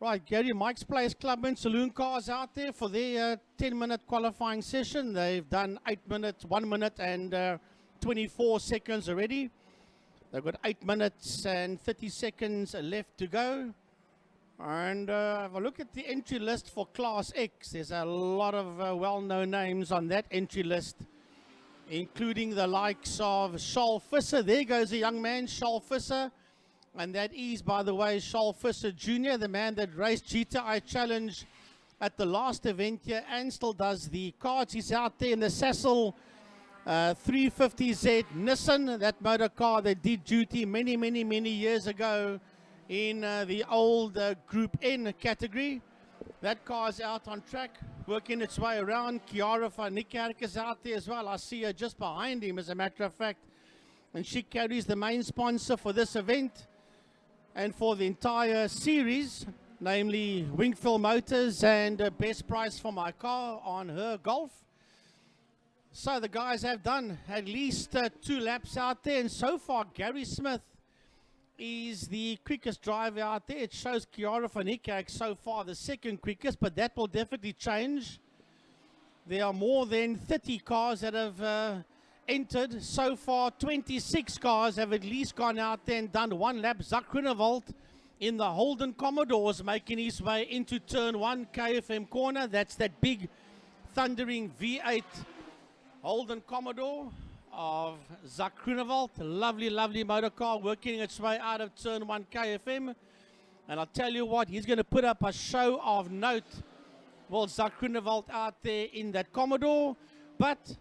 Right, Gary, Mike's Place Clubman Saloon cars out there for their 10-minute qualifying session. They've done 8 minutes, 1 minute and 24 seconds already. They've got 8 minutes and 30 seconds left to go. And if I look at the entry list for Class X, there's a lot of well-known names on that entry list, including the likes of Charles Visser. There goes a young man, Charles Visser. And that is, by the way, Charles Visser Jr., the man that raced GTI Challenge at the last event here and still does the cards. He's out there in the Sassel 350Z Nissan, that motor car that did duty many years ago in the old Group N category. That car's out on track, working its way around. Kiara van Niekerk is out there as well. I see her just behind him, as a matter of fact. And she carries the main sponsor for this event and for the entire series, namely Wingfield Motors and Best Price for My Car on her Golf. So the guys have done at least 2 laps out there, and so far Gary Smith is the quickest driver out there. It shows Kiara van Niekerk so far the second quickest, but that will definitely change. There are more than 30 cars that have entered so far. 26 cars have at least gone out there and done 1 lap. Zak Groenewald in the Holden Commodores making his way into turn 1 KFM corner. That's that big thundering V8 Holden Commodore of Zak Groenewald. Lovely motor car working its way out of turn 1 KFM. And I'll tell you what, he's going to put up a show of note. Well, Zak Groenewald out there in that Commodore. But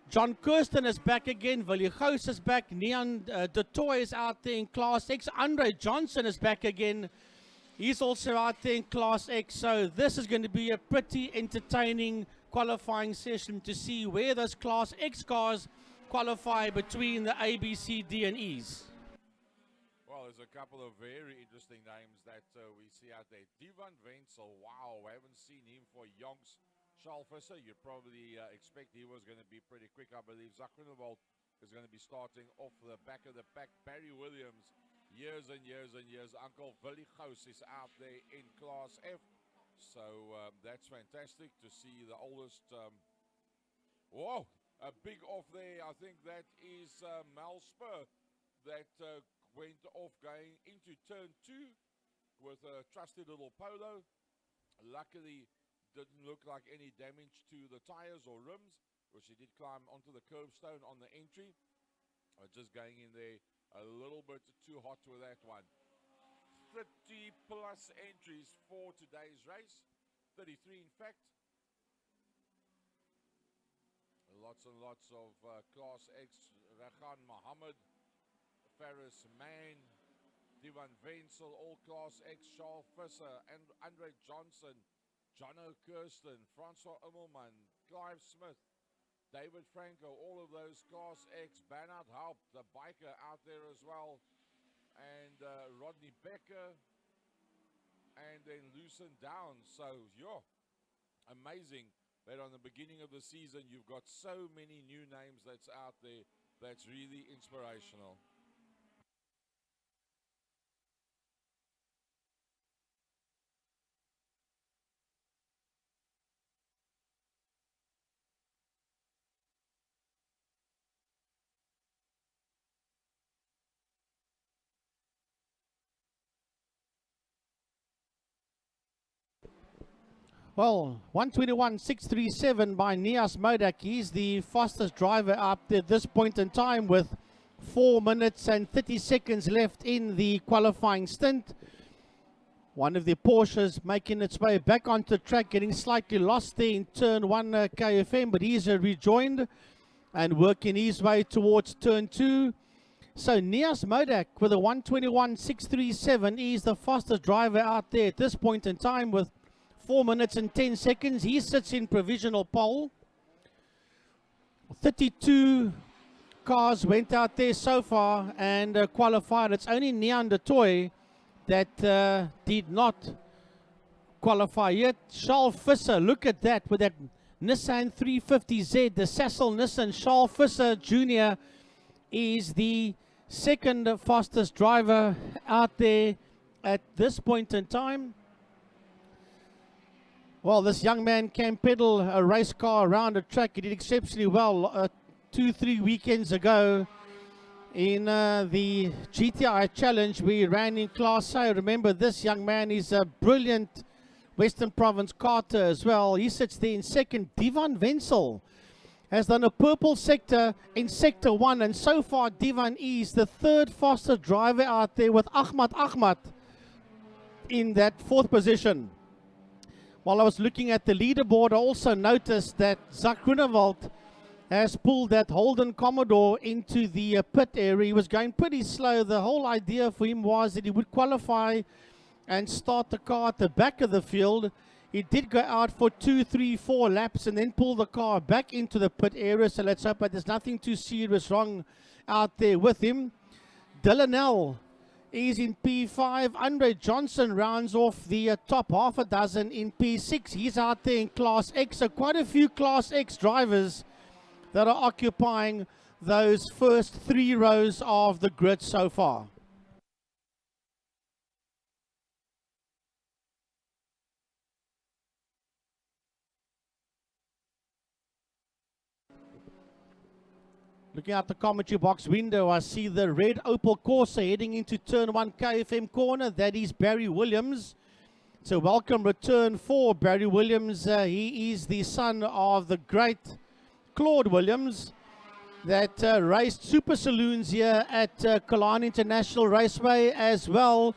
John Kirsten is back again. Villiegous is back. Neon de Toy is out there in Class X. Andre Johnson is back again. He's also out there in Class X. So this is going to be a pretty entertaining qualifying session to see where those Class X cars qualify between the A, B, C, D, and E's. Well, there's a couple of very interesting names that we see out there. Divan Wenzel, wow, I haven't seen him for yonks. Charles Visser, you'd probably expect he was going to be pretty quick. I believe Zak Groenewald is going to be starting off the back of the pack. Barry Williams, years and years. Uncle Villiegous is out there in Class F. So that's fantastic to see the oldest. Whoa, a big off there. I think that is Mal Spur that went off going into turn 2 with a trusty little Polo. Luckily, didn't look like any damage to the tires or rims, which he did climb onto the curbstone on the entry. Just going in there a little bit too hot with that one. 30 plus entries for today's race. 33 in fact. Lots and lots of Class X. Rehan Mohammed, Faris Mann, Divan Wenzel, all Class X. Charles Visser, and Andre Johnson, Jono Kirsten, Francois Immelman, Clive Smith, David Franco, all of those Class X. Bernard Haupt, the biker out there as well, and Rodney Becker, and then Lucen Downs. So, yeah, amazing that on the beginning of the season you've got so many new names that's out there. That's really inspirational. Well, 121.637 by Nias Modak. He's the fastest driver up there at this point in time with 4 minutes and 30 seconds left in the qualifying stint. One of the Porsches making its way back onto the track, getting slightly lost there in turn 1 KFM, but he's rejoined and working his way towards turn 2. So Nias Modak with a 121.637 is the fastest driver out there at this point in time with 4 minutes and 10 seconds. He sits in provisional pole. 32 cars went out there so far and qualified. It's only Neon de Toy that did not qualify yet. Charles Visser, look at that with that Nissan 350Z, the Sassel Nissan. Charles Visser Jr. is the second fastest driver out there at this point in time. Well, this young man can pedal a race car around a track. He did exceptionally well 2-3 weekends ago in the GTI Challenge. We ran in Class A. Remember, this young man is a brilliant Western Province karter as well. He sits there in second. Divan Wenzel has done a purple sector in Sector 1, and so far Divan is the third fastest driver out there, with Ahmad in that fourth position. While I was looking at the leaderboard, I also noticed that Zak Groenewald has pulled that Holden Commodore into the pit area. He was going pretty slow. The whole idea for him was that he would qualify and start the car at the back of the field. He did go out for 2, 3, 4 laps and then pull the car back into the pit area. So let's hope that there's nothing too serious wrong out there with him. Dillanel is in P5. Andre Johnson rounds off the top half a dozen in P6. He's out there in Class X. So quite a few Class X drivers that are occupying those first 3 rows of the grid so far. Looking out the commentary box window, I see the red Opel Corsa heading into turn 1 KFM corner. That is Barry Williams. It's a welcome return for Barry Williams. He is the son of the great Claude Williams that raced Super Saloons here at Killarney International Raceway, as well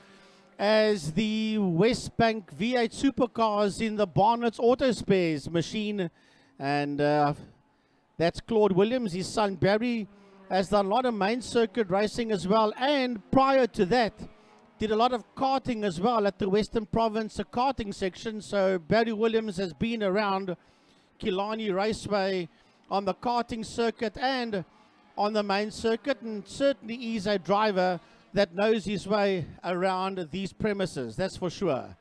as the West Bank V8 supercars in the Barnett's Auto Spares machine. And that's Claude Williams. His son Barry has done a lot of main circuit racing as well, and prior to that did a lot of karting as well at the Western Province karting section. So Barry Williams has been around Killarney Raceway on the karting circuit and on the main circuit, and certainly is a driver that knows his way around these premises, that's for sure.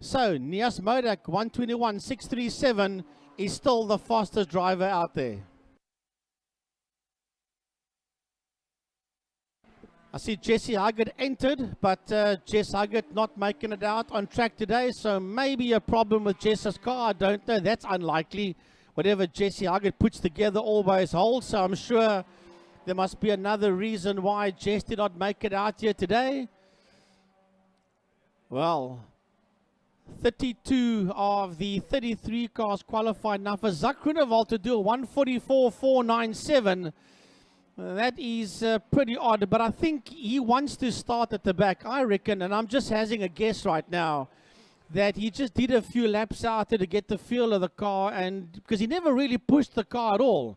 So Nias Modak 121.637 is still the fastest driver out there. I see Jesse Huggett entered, but Jess Huggett not making it out on track today, so maybe a problem with Jess's car. I don't know, that's unlikely. Whatever Jesse Huggett puts together always holds, so I'm sure there must be another reason why Jess did not make it out here today. Well, 32 of the 33 cars qualified. Now for Zak Groenewald to do a 144.497, that is pretty odd, but I think he wants to start at the back, I reckon, and I'm just hazing a guess right now, that he just did a few laps out there to get the feel of the car, and because he never really pushed the car at all.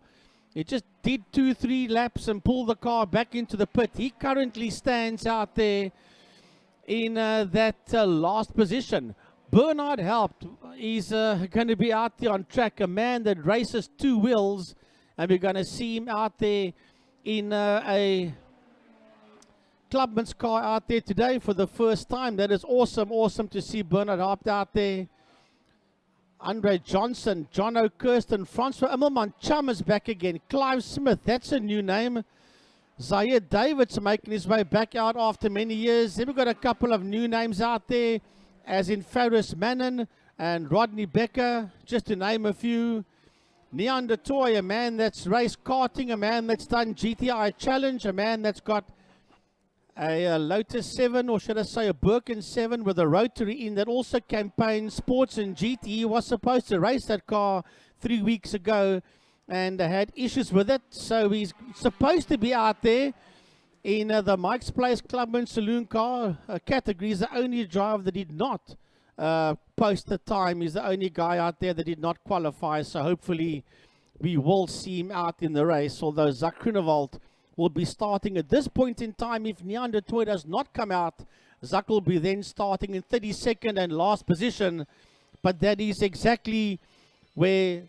He just did 2-3 laps and pulled the car back into the pit. He currently stands out there in that last position. Bernard helped. He's going to be out there on track, a man that races 2 wheels, and we're going to see him out there in a Clubmans car out there today for the first time. That is awesome, awesome to see Bernard Harpt out there. Andre Johnson, Jono Kirsten, Francois Immelman, Chum is back again. Clive Smith, that's a new name. Zaire Davids making his way back out after many years. Then we've got a couple of new names out there, as in Faris Mannon and Rodney Becker, just to name a few. Neon de Toy, a man that's raced karting, a man that's done GTI Challenge, a man that's got a Lotus 7, or should I say a Birkin 7 with a rotary in, that also campaigned sports and GT. He was supposed to race that car 3 weeks ago and had issues with it, so he's supposed to be out there in the Mike's Place Clubman Saloon car category. He's the only driver that did not post the time. He's the only guy out there that did not qualify, so hopefully we will see him out in the race, although Zak Groenewald will be starting at this point in time. If Neander Toy does not come out, Zak will be then starting in 32nd and last position, but that is exactly where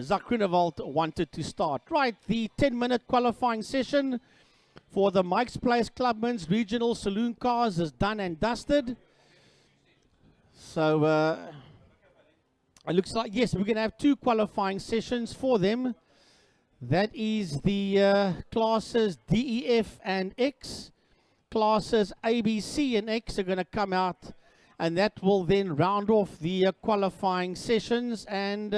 Zak Groenewald wanted to start. Right, the 10-minute qualifying session for the Mike's Place Clubman's regional saloon cars is done and dusted. So it looks like, yes, we're going to have 2 qualifying sessions for them. That is the classes DEF and X. Classes ABC and X are going to come out and that will then round off the qualifying sessions. And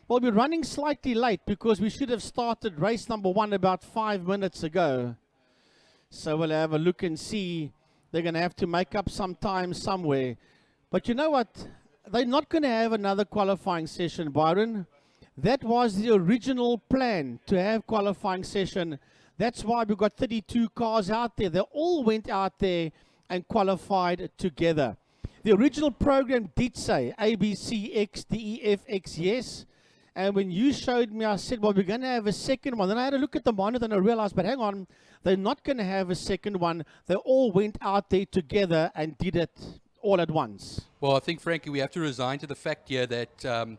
we'll be running slightly late because we should have started race number 1 about 5 minutes ago. So we'll have a look and see. They're going to have to make up some time somewhere. But you know what? They're not going to have another qualifying session, Byron. That was the original plan, to have qualifying session. That's why we've got 32 cars out there. They all went out there and qualified together. The original program did say ABCX, DEFX, yes. And when you showed me, I said, well, we're going to have a second one. Then I had a look at the monitor and I realized, but hang on, they're not going to have a second one. They all went out there together and did it all at once. Well, I think, Frankie, we have to resign to the fact here that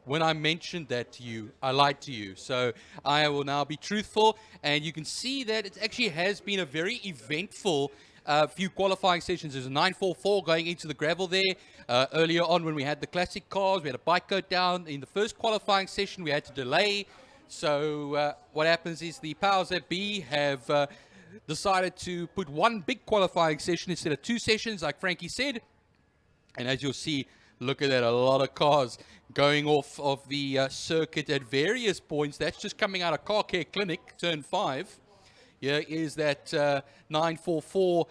when I mentioned that to you, I lied to you. So I will now be truthful. And you can see that it actually has been a very eventful few qualifying sessions. There's a 944 going into the gravel there. Earlier on when we had the classic cars, we had a bike go down. In the first qualifying session, we had to delay. So what happens is the powers that be have decided to put one big qualifying session instead of 2 sessions, like Frankie said. And as you'll see, look at that, a lot of cars going off of the circuit at various points. That's just coming out of Car Care Clinic, turn 5. Here is that 944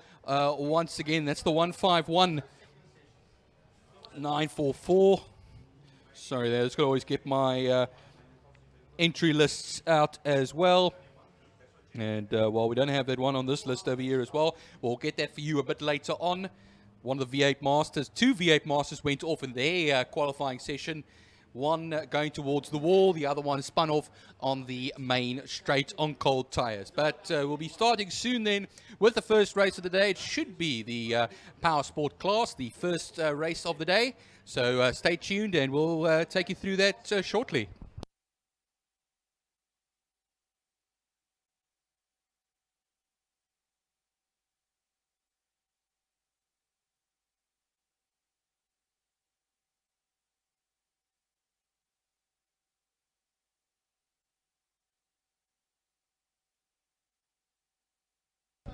once again. That's the 151 944. Sorry there, just got to always get my entry lists out as well. And while we don't have that one on this list over here as well, we'll get that for you a bit later on. One of the V8 Masters, 2 V8 Masters went off in their qualifying session. One going towards the wall, the other one spun off on the main straight on cold tires. But we'll be starting soon then with the first race of the day. It should be the Power Sport class, the first race of the day. So stay tuned and we'll take you through that shortly.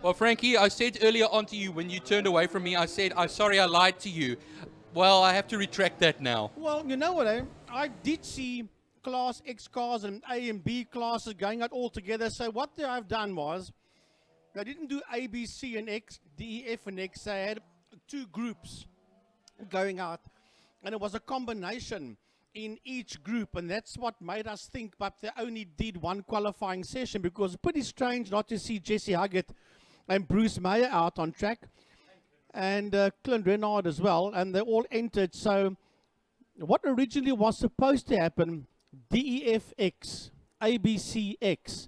Well, Frankie, I said earlier on to you when you turned away from me, I said, I'm sorry I lied to you. Well, I have to retract that now. Well, you know what, I did see Class X cars and A and B classes going out all together. So what I've done was, they didn't do A, B, C, and X, D, E, F, and X. They had 2 groups going out. And it was a combination in each group. And that's what made us think, but they only did 1 qualifying session, because it's pretty strange not to see Jesse Huggett and Bruce Meyer out on track, and Clint Renard as well, and they all entered. So what originally was supposed to happen, DEFX, ABCX,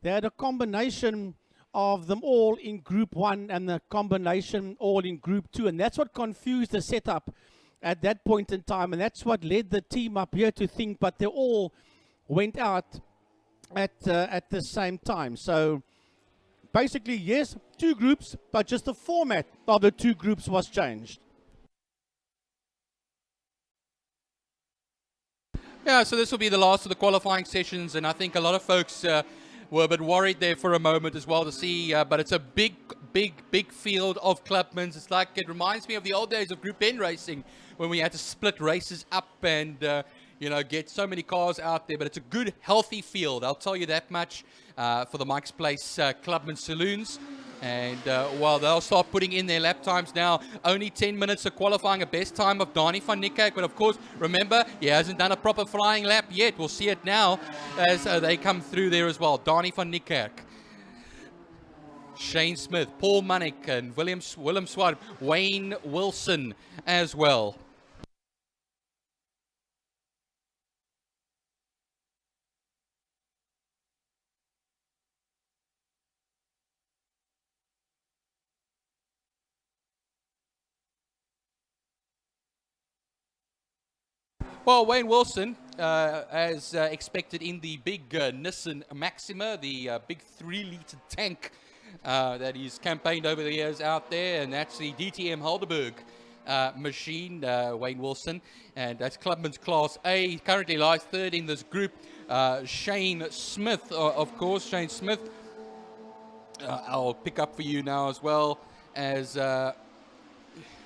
they had a combination of them all in Group 1 and the combination all in Group 2, and that's what confused the setup at that point in time, and that's what led the team up here to think, but they all went out at the same time. So basically, yes, 2 groups, but just the format of the 2 groups was changed. Yeah, so this will be the last of the qualifying sessions, and I think a lot of folks were a bit worried there for a moment as well to see, but it's a big field of Clubmans. It's like, it reminds me of the old days of Group N racing, when we had to split races up and get so many cars out there. But it's a good, healthy field, I'll tell you that much, for the Mike's Place Clubman Saloons. And while they'll start putting in their lap times now, only 10 minutes of qualifying, a best time of Dani van Niekerk. But of course, remember, he hasn't done a proper flying lap yet. We'll see it now as they come through there as well. Dani van Niekerk, Shane Smith, Paul Munnick, and Willem Swart, Wayne Wilson as well. Well, Wayne Wilson, as expected in the big Nissan Maxima, the big 3-litre tank that he's campaigned over the years out there, and that's the DTM Helderberg machine, Wayne Wilson, and that's Clubman's Class A. He currently lies 3rd in this group. Shane Smith, of course, Shane Smith, I'll pick up for you now as well as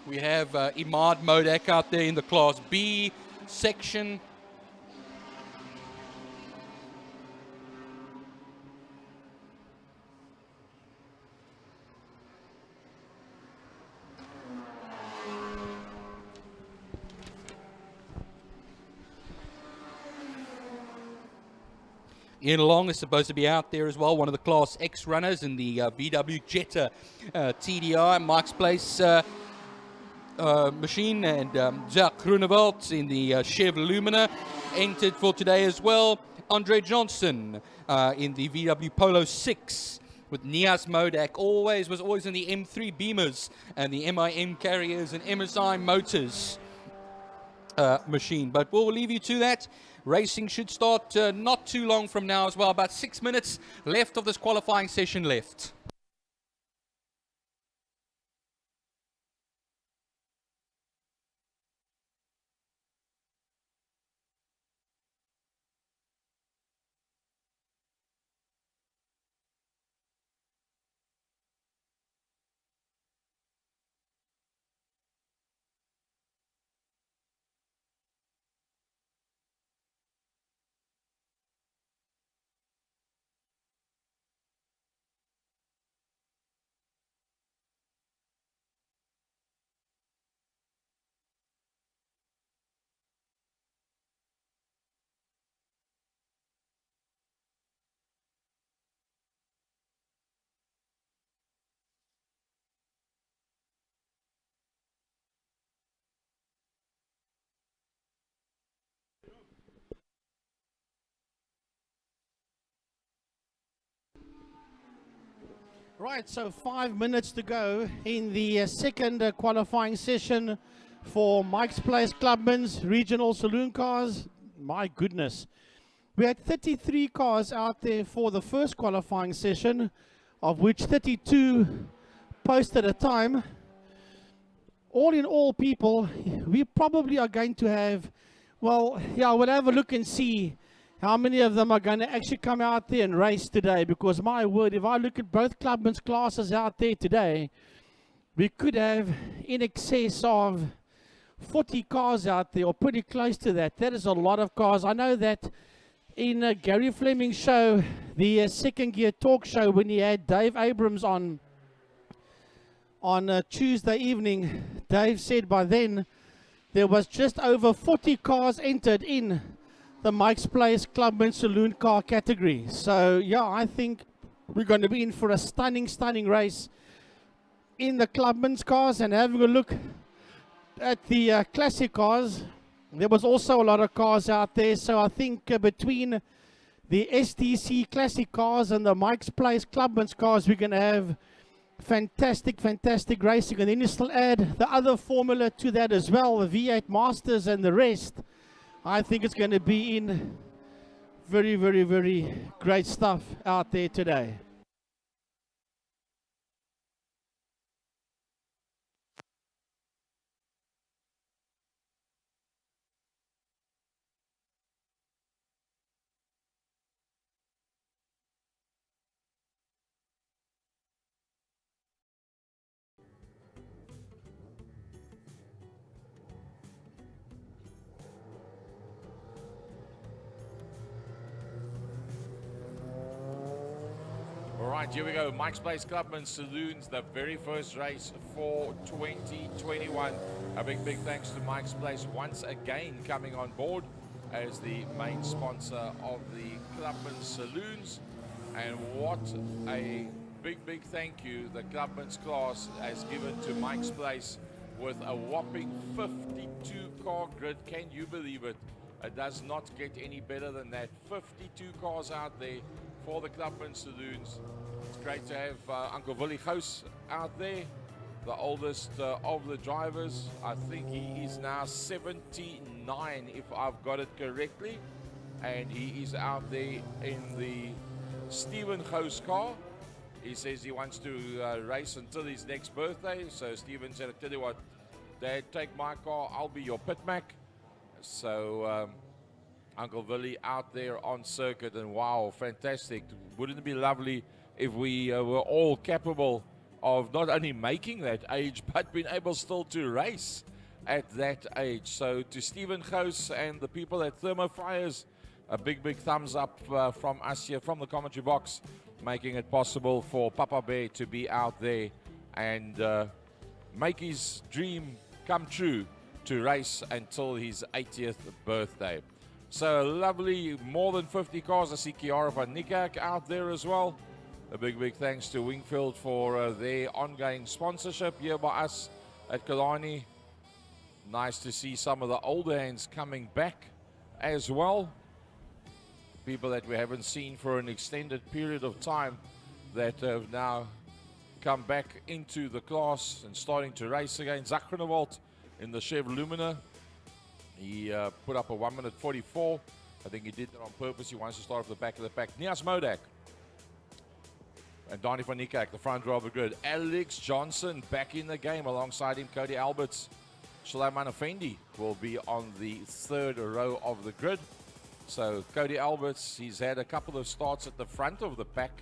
We have Imad Modak out there in the Class B section. Ian Long is supposed to be out there as well, one of the Class X runners in the VW Jetta TDI Mike's Place machine, and Zach Groenewald in the Chev Lumina entered for today as well. Andre Johnson in the VW Polo 6 with Nias Modak, was always in the M3 Beamers and the MIM Carriers and MSI Motors machine. But we'll leave you to that. Racing should start not too long from now as well. About 6 minutes left of this qualifying session left. Right, so 5 minutes to go in the second qualifying session for Mike's Place Clubmans Regional Saloon Cars. My goodness. We had 33 cars out there for the first qualifying session, of which 32 posted a time. All in all, people, we probably are going to have, well, yeah, we'll have a look and see how many of them are going to actually come out there and race today. Because my word, if I look at both Clubman's classes out there today, we could have in excess of 40 cars out there, or pretty close to that. That is a lot of cars. I know that in Gary Fleming's show, the Second Gear Talk Show, when he had Dave Abrams on Tuesday evening, Dave said by then there was just over 40 cars entered in the Mike's Place Clubman Saloon car category. So yeah, I think we're going to be in for a stunning race in the Clubman's cars. And having a look at the classic cars, there was also a lot of cars out there. So I think between the STC classic cars and the Mike's Place Clubman's cars, we're going to have fantastic racing. And then you still add the other formula to that as well, the V8 Masters and the rest. I think it's going to be in very great stuff out there today. All right, here we go. Mike's Place Clubman Saloons, the very first race for 2021. A big thanks to Mike's Place once again coming on board as the main sponsor of the Clubman Saloons. And what a big thank you the Clubman's class has given to Mike's Place with a whopping 52 car grid. Can you believe it? It does not get any better than that. 52 cars out there for the Clubman Saloons. It's great to have Uncle Willie Gous out there, the oldest of the drivers. I think he is now 79, if I've got it correctly. And he is out there in the Stephen Gous car. He says he wants to race until his next birthday. So Stephen said, I tell you what, Dad, take my car, I'll be your pit mac. So Uncle Willie out there on circuit, and wow, fantastic. Wouldn't it be lovely if we were all capable of not only making that age, but being able still to race at that age. So to Stephen Gous and the people at Thermofires, a big thumbs up from us here from the commentary box, making it possible for Papa Bear to be out there and make his dream come true to race until his 80th birthday. So lovely, more than 50 cars. I see Kiara van Niekerk out there as well. A big thanks to Wingfield for their ongoing sponsorship here by us at Kalani. Nice to see some of the older hands coming back as well. People that we haven't seen for an extended period of time that have now come back into the class and starting to race again. Zach Groenewald in the Chev Lumina. He put up a 1:44. I think he did that on purpose. He wants to start off the back of the pack. Nias Modak and Donnie van Niekerk, the front row of the grid. Alex Johnson back in the game alongside him. Cody Alberts. Suleiman Effendi will be on the third row of the grid. So Cody Alberts, he's had a couple of starts at the front of the pack,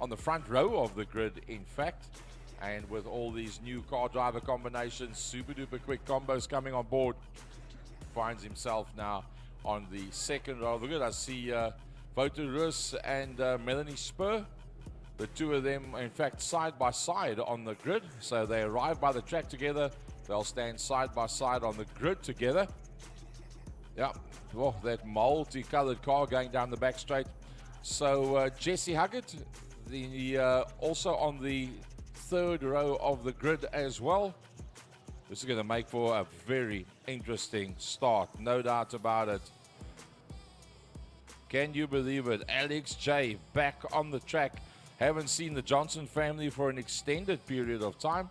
on the front row of the grid, in fact. And with all these new car driver combinations, super duper quick combos coming on board, finds himself now on the second row of the grid. I see Wouter Roos and Melanie Spur, the two of them, in fact, side by side on the grid. So they arrive by the track together. They'll stand side by side on the grid together. Yeah, oh, that multicolored car going down the back straight. So Jesse Huggett, also on the third row of the grid as well. This is going to make for a very interesting start, no doubt about it. Can you believe it? Alex J back on the track. Haven't seen the Johnson family for an extended period of time.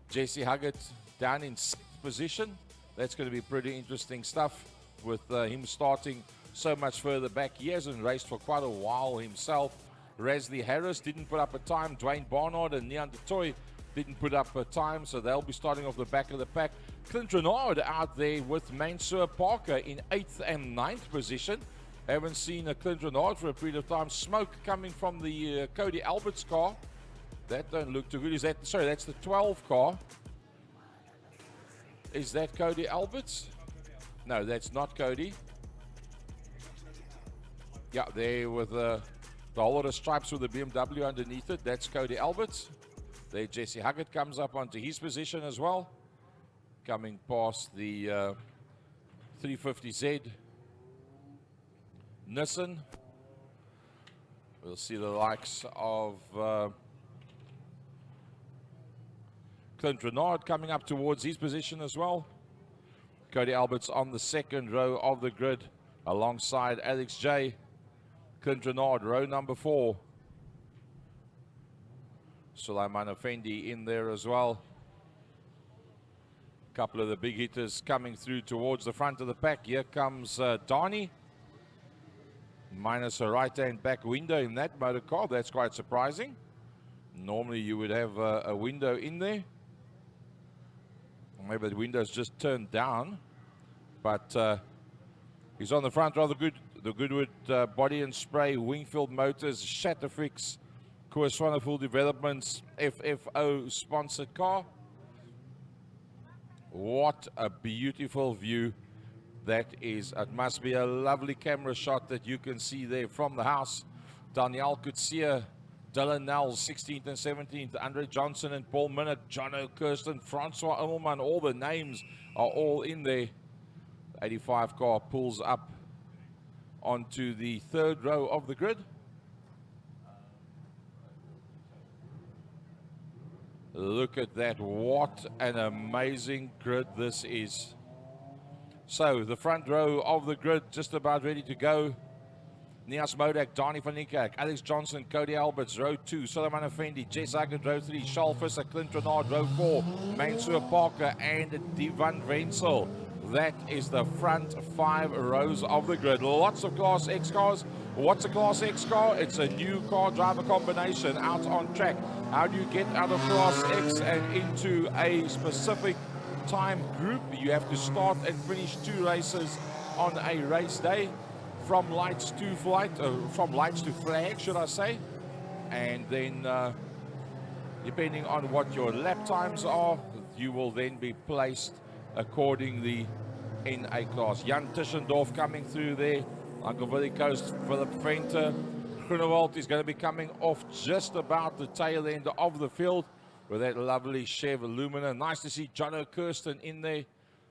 Jesse Huggett down in 6th position. That's going to be pretty interesting stuff with him starting so much further back. He hasn't raced for quite a while himself. Rasley Harris didn't put up a time. Dwayne Barnard and Neon Toy didn't put up a time, so they'll be starting off the back of the pack. Clint Renard out there with Mansour Parker in 8th and 9th position. Haven't seen a Clint Renard for a period of time. Smoke coming from the Cody Alberts car. That don't look too good. Is that, sorry, that's the 12 car. Is that Cody Alberts? No, that's not Cody. Yeah, there with the whole lot of stripes with the BMW underneath it. That's Cody Alberts. There Jesse Huggett comes up onto his position as well. Coming past the 350Z Nissan. We'll see the likes of Clint Renard coming up towards his position as well. Cody Alberts on the second row of the grid alongside Alex J. Clint Renard, row number 4. Suleiman Effendi in there as well. A couple of the big hitters coming through towards the front of the pack. Here comes Donnie. Minus a right-hand back window in that motor car. That's quite surprising. Normally you would have a window in there. Maybe the window's just turned down. But he's on the front row of the Goodwood Body and Spray, Wingfield Motors, Shatterfix, Koos Wonderful Developments, FFO sponsored car. What a beautiful view that is. It must be a lovely camera shot that you can see there from the house. Danielle Kutsia, Dylan Nels, 16th and 17th, Andre Johnson and Paul Minute, Jono Kirsten, Francois Immelman, all the names are all in there. The 85 car pulls up onto the third row of the grid. Look at that, what an amazing grid this is. So the front row of the grid just about ready to go. Nias Modak, Donnie van Niekerk, Alex Johnson, Cody Alberts, row 2, Suleiman Effendi, Jess Huggett, row 3, Charles Visser, Clint Renard, row 4, Mansour Parker and Divan Wenzel. That is the front 5 rows of the grid. Lots of Class X cars. What's a Class X car? It's a new car driver combination out on track. How do you get out of Class X and into a specific time group? You have to start and finish 2 races on a race day. From lights to flight, from lights to flag, should I say. And then Depending on what your lap times are, you will then be placed accordingly in a class. Jan Tischendorf coming through there. Ankerville Coast, Philip Venter. Groenewald is going to be coming off just about the tail end of the field with that lovely Chev Lumina. Nice to see Jono Kirsten in there.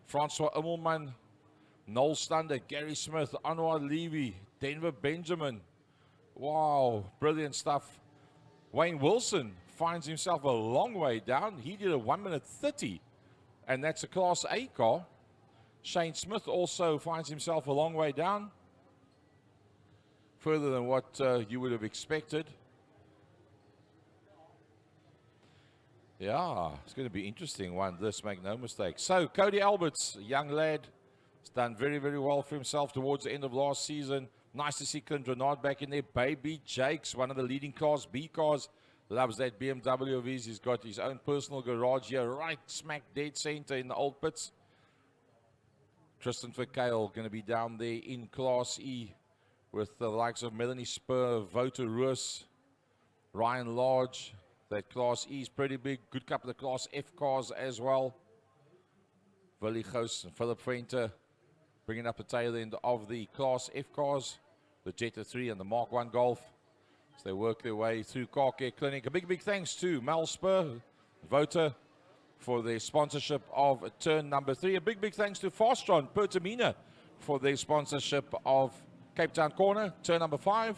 Francois Immelman, Noel Stander, Gary Smith, Anwar Levy, Denver Benjamin. Wow, brilliant stuff. Wayne Wilson finds himself a long way down. He did a 1:30, and that's a Class A car. Shane Smith also finds himself a long way down, further than what you would have expected. Yeah, it's going to be interesting one, this, make no mistake. So, Cody Alberts, a young lad, has done very, very well for himself towards the end of last season. Nice to see Clint Renard back in there. Baby Jakes, one of the leading Class B cars, loves that BMW of his. He's got his own personal garage here, right smack dead center in the old pits. Tristan Verkeil going to be down there in Class E with the likes of Melanie Spur, Wouter Roos, Ryan Large. That Class E is pretty big. Good couple of Class F cars as well. Willie Goos and Philip Venter bringing up the tail end of the Class F cars. The Jetta 3 and the Mark 1 Golf. As they work their way through Car Care Clinic. A big thanks to Mel Spur, Wouter, for their sponsorship of turn number 3. A big thanks to Fastron Pertamina for their sponsorship of Cape Town Corner, turn number 5.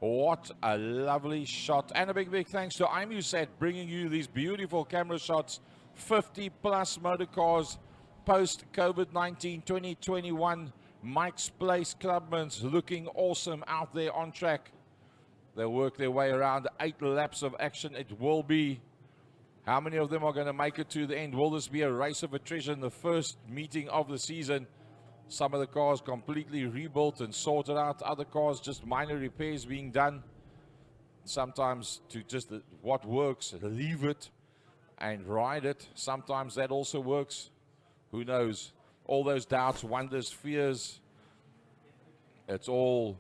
What a lovely shot. And a big thanks to IMUSAT bringing you these beautiful camera shots. 50 plus motor cars post COVID-19 2021. Mike's Place Clubmans looking awesome out there on track. They'll work their way around 8 laps of action. It will be. How many of them are going to make it to the end? Will this be a race of attrition, the first meeting of the season? Some of the cars completely rebuilt and sorted out. Other cars just minor repairs being done. Sometimes to just what works, leave it and ride it. Sometimes that also works. Who knows? All those doubts, wonders, fears. It's all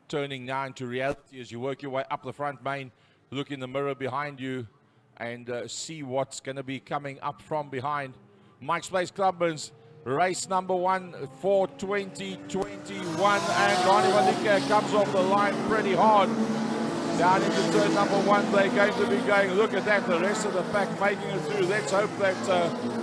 turning now into reality as you work your way up the front main. Look in the mirror behind you and see what's going to be coming up from behind. Mike's Place Clubmans, race number 1 for 2021. And Ronnie Van Niekerk comes off the line pretty hard. Down into turn number 1, they're going to be going. Look at that, the rest of the pack making it through. Let's hope that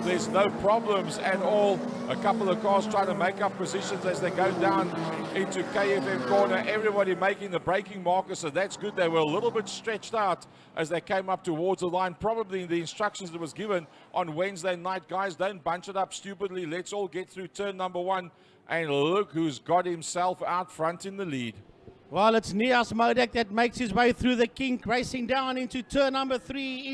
there's no problems at all. A couple of cars trying to make up positions as they go down into KFM corner. Everybody making the braking marker, so that's good. They were a little bit stretched out as they came up towards the line. Probably the instructions that was given on Wednesday night. Guys, don't bunch it up stupidly. Let's all get through turn number 1. And look who's got himself out front in the lead. Well, it's Nias Modek that makes his way through the kink, racing down into turn number 3,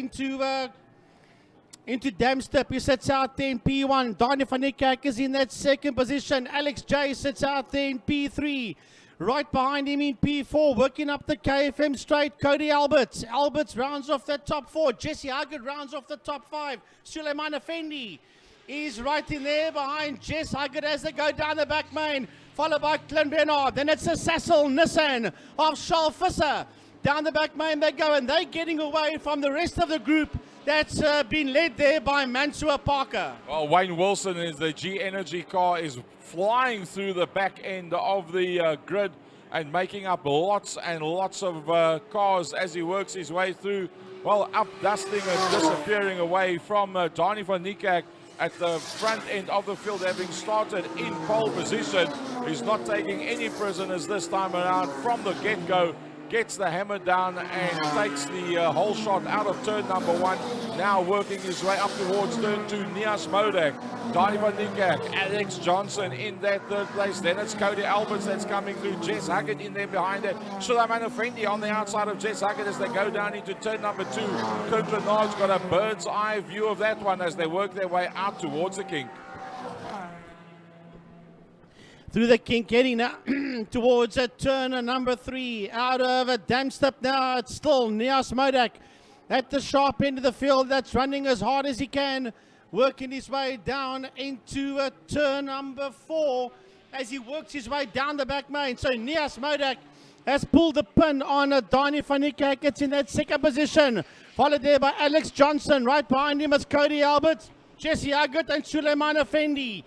into Damstep. He sits out there in P1. Donnie van Niekerk is in that second position. Alex J sits out there in P3. Right behind him in P4, working up the KFM straight, Cody Alberts. Alberts rounds off the top 4. Jesse Huggard rounds off the top 5. Suleiman Effendi is right in there behind Jess Huggard as they go down the back main. Followed by Clint Renard. Then it's a Sassel Nissan of Charles Visser. Down the back main they go, and they're getting away from the rest of the group that's been led there by Mansour Parker. Well, Wayne Wilson is the G Energy car is flying through the back end of the grid and making up lots and lots of cars as he works his way through. Well, up dusting and disappearing away from Donnie van Niekerk at the front end of the field, having started in pole position. He's not taking any prisoners this time around from the get-go. Gets the hammer down and takes the whole shot out of turn number 1. Now working his way up towards turn 2, Nias Modek, Donnie van Niekerk, Alex Johnson in that 3rd place. Then it's Cody Alberts that's coming through. Jess Huggard in there behind it. Suleiman Effendi on the outside of Jess Huggard as they go down into turn number 2. Clint Renard's got a bird's eye view of that one as they work their way out towards the kink. Through the kink, heading now towards turn number 3. Out of Damstep now, it's still Nias Modek at the sharp end of the field. That's running as hard as he can, working his way down into turn number 4 as he works his way down the back main. So Nias Modek has pulled the pin on Donnie van Niekerk. It's in that second position. Followed there by Alex Johnson. Right behind him is Cody Albert, Jesse Huggett and Suleiman Effendi.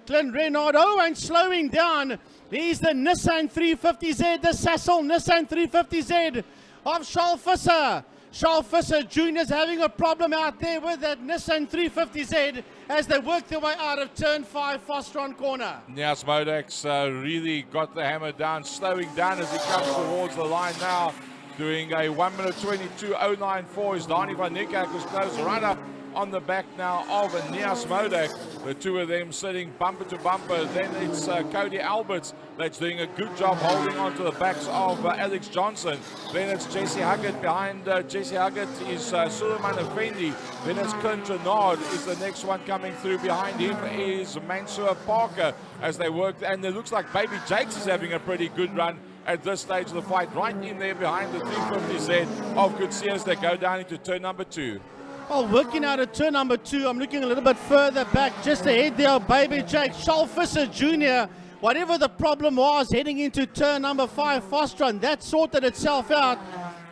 Clint Renard, and slowing down. He's the Nissan 350Z, the Sasol Nissan 350Z of Charles Visser. Charles Visser Jr. is having a problem out there with that Nissan 350Z as they work their way out of turn 5, Fostron corner. Nias Modek's really got the hammer down, slowing down as he comes towards the line now. Doing a 1 minute 22.094 is Donnie van Niekerk, who's close right up on the back now of Nias Modek. The two of them sitting bumper to bumper. Then it's Cody Alberts that's doing a good job holding on to the backs of Alex Johnson. Then it's Jesse Huggett. Behind Jesse Huggett is Suleiman Effendi. Then it's Clint Renard is the next one coming through. Behind him is Mansour Parker as they work. And it looks like Baby Jakes is having a pretty good run at this stage of the fight. Right in there behind the 350Z of Coetzee as they go down into turn number 2. Well, working out of turn number 2, I'm looking a little bit further back, just ahead there of Baby Jake. Charles Visser Jr., whatever the problem was heading into turn number 5, Fostron, that sorted itself out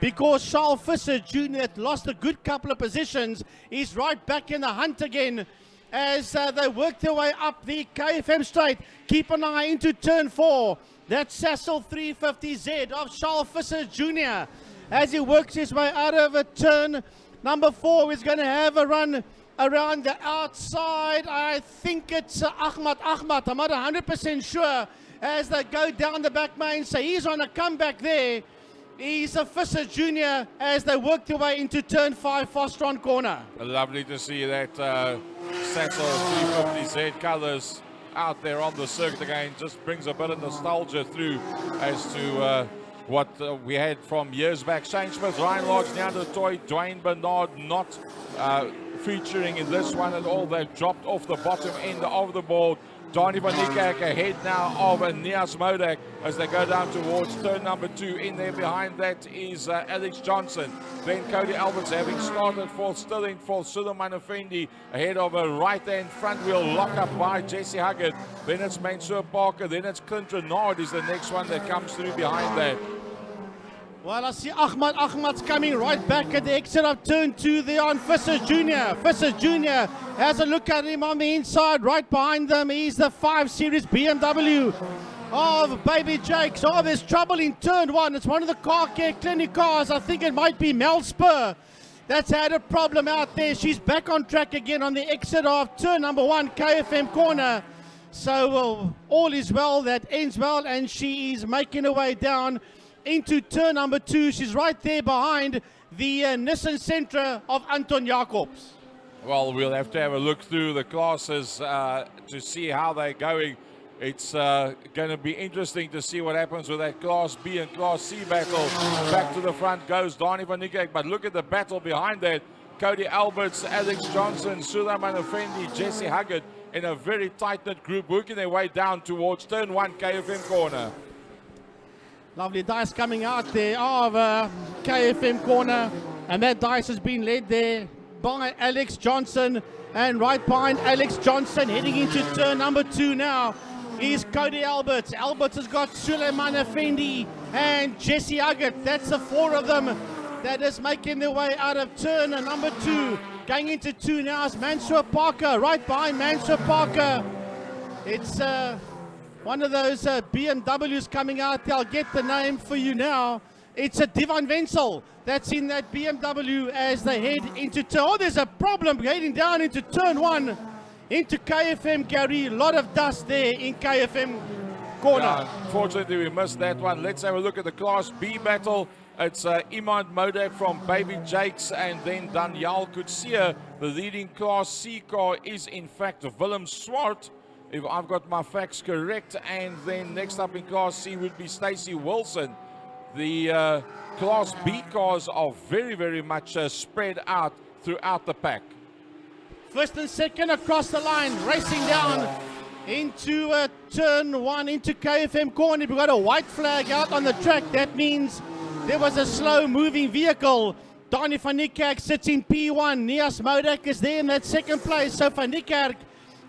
because Charles Visser Jr. had lost a good couple of positions. He's right back in the hunt again as they work their way up the KFM straight. Keep an eye into turn 4. That's Sasol 350Z of Charles Visser Jr. as he works his way out of a turn number 4. He's going to have a run around the outside. I think it's Ahmad. I'm not 100% sure as they go down the back main. So he's on a comeback there. He's a Visser Jr. as they work their way into turn 5, Fostron corner. Lovely to see that Sasol 350Z colours out there on the circuit again. Just brings a bit of nostalgia through as to what we had from years back. Shane Smith, Ryan Lodge, Neander Toy, Dwayne Bernard not featuring in this one at all. They've dropped off the bottom end of the board. Donnie van Niekerk ahead now of Nias Modek as they go down towards turn number 2. In there behind that is Alex Johnson. Then Cody Alberts having started fourth, still in fourth. Suleiman Effendi ahead of a right-hand front wheel lock up by Jesse Huggett. Then it's Mansour Parker. Then it's Clint Renard is the next one that comes through behind that. Well, I see Ahmad's coming right back at the exit of turn 2 there on Visser Jr. Visser Jr. has a look at him on the inside. Right behind them, he's the 5 Series BMW of Baby Jakes. Oh, there's trouble in turn 1. It's one of the car care clinic cars. I think it might be Mel Spur that's had a problem out there. She's back on track again on the exit of turn number 1, KFM corner. So all is well that ends well, and she is making her way down into turn number 2. She's right there behind the Nissan Sentra of Anton Jacobs. Well, we'll have to have a look through the classes to see how they're going. It's going to be interesting to see what happens with that Class B and Class C battle. Back to the front goes Donnie van Niekerk, but look at the battle behind that. Cody Alberts, Alex Johnson, Suleiman Effendi, Jesse Huggett in a very tight-knit group working their way down towards turn 1, KFM corner. Lovely dice coming out there of KFM corner, and that dice has been led there by Alex Johnson, and right behind Alex Johnson heading into turn number 2 now is Cody Alberts. Alberts has got Suleiman Effendi and Jesse Huggett. That's the 4 of them that is making their way out of turn number 2. Going into 2 now is Mansour Parker. Right behind Mansour Parker, it's one of those BMWs coming out there. I'll get the name for you now. It's a Divan Wenzel that's in that BMW as they head into turn. Oh, there's a problem heading down into turn 1 into KFM, Gary. A lot of dust there in KFM corner. Yeah, unfortunately, we missed that one. Let's have a look at the Class B battle. It's Iman Modek from Baby Jakes and then Daniel Coetzee. The leading Class C car is in fact Willem Swart, if I've got my facts correct, and then next up in Class C would be Stacey Wilson. The Class B cars are very, very much spread out throughout the pack. First and second across the line, racing down into turn 1 into KFM corner. We've got a white flag out on the track. That means there was a slow moving vehicle. Donnie van Niekerk sits in P1. Nias Modek is there in that second place. So van Niekerk,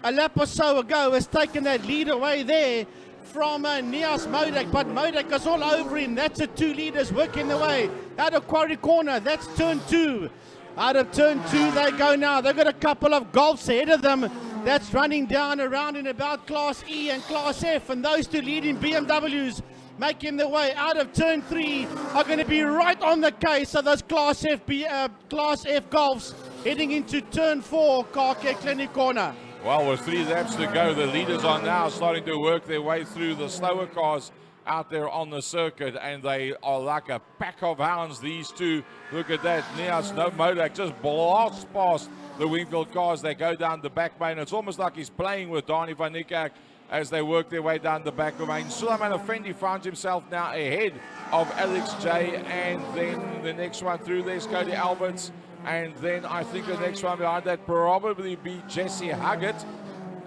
a lap or so ago, has taken that lead away there from Nias Modak, but Modak is all over him. That's the 2 leaders working the way out of Quarry Corner. That's turn 2. Out of turn 2 they go now. They've got a couple of Golfs ahead of them. That's running down around in about Class E and Class F, and those 2 leading BMWs making their way out of turn 3 are going to be right on the case. So those Class F Golfs heading into turn 4, Car Care Clinic Corner. Well, with 3 laps to go, the leaders are now starting to work their way through the slower cars out there on the circuit, and they are like a pack of hounds, these 2. Look at that. Nias Modak just blasts past the Wingfield cars. They go down the back main. It's almost like he's playing with Donnie van Niekerk as they work their way down the back of main. Suleiman Effendi finds himself now ahead of Alex J, and then the next one through there's Cody Alberts, and then I think the next one behind that probably be Jesse Huggett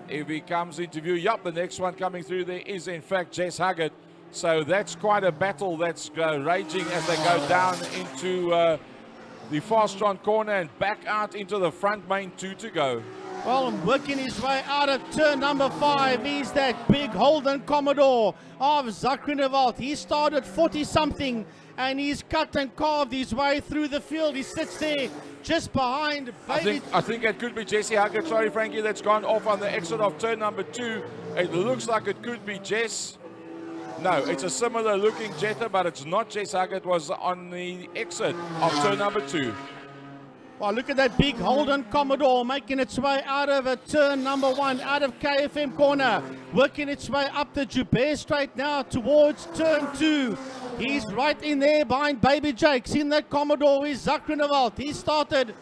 if he comes into view. Yup, the next one coming through there is in fact Jess Huggett. So that's quite a battle that's raging as they go down into the Fastron corner and back out into the front main. 2 to go. Well, working his way out of turn number 5 is that big Holden Commodore of Zakrinewald. He started 40-something and he's cut and carved his way through the field. He sits there just behind. I think it could be Jesse Huggett. Sorry, Frankie, that's gone off on the exit of turn number 2. It looks like it could be Jess. No, it's a similar looking Jetta, but it's not Jess Huggett. Was on the exit of turn number 2. Well, look at that big Holden Commodore making its way out of turn number 1, out of KFM corner, working its way up the Joubert Straight now towards turn 2. He's right in there behind Baby Jakes. In that Commodore is Zakrinewald. He started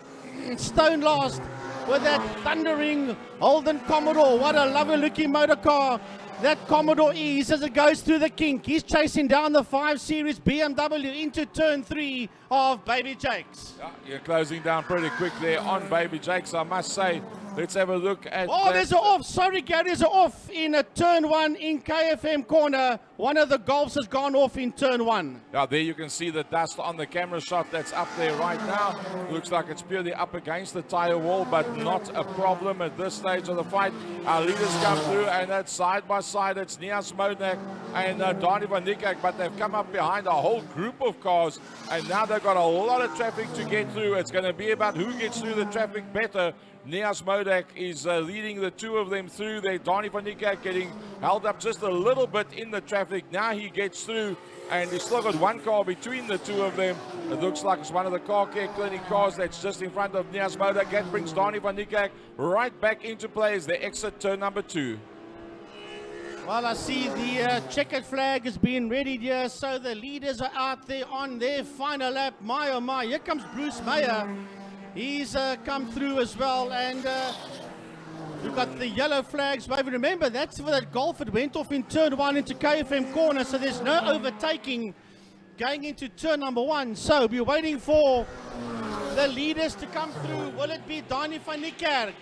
stone last with that thundering Holden Commodore. What a lovely looking motor car that Commodore is as it goes through the kink. He's chasing down the 5 Series BMW into turn 3 of Baby Jakes. Yeah, you're closing down pretty quick there on Baby Jakes, I must say. Let's have a look at there's an off. Sorry, Gary, there's an off in a turn 1 in KFM corner. One of the Golfs has gone off in turn 1. Now there you can see the dust on the camera shot that's up there right now. Looks like it's purely up against the tire wall, but not a problem at this stage of the fight. Our leaders come through, and that's side by side. It's Nias Modak and Donnie van Niekerk, but they've come up behind a whole group of cars, and now they've got a lot of traffic to get through. It's going to be about who gets through the traffic better. Nias Modak is leading the 2 of them through there. Donnie van Niekerk getting held up just a little bit in the traffic. Now he gets through, and he's still got 1 car between the 2 of them. It looks like it's one of the Car Care Clinic cars that's just in front of Nias Modak. That brings Donnie van Niekerk right back into play as they exit turn number 2. Well, I see the checkered flag is being readied here, so the leaders are out there on their final lap. My oh my, here comes Bruce Meyer. He's come through as well, and we've got the yellow flags waving. Remember, that's for that Golf. It went off in turn 1 into KFM corner, so there's no overtaking going into turn number 1. So we're waiting for the leaders to come through. Will it be Donnie van Niekerk?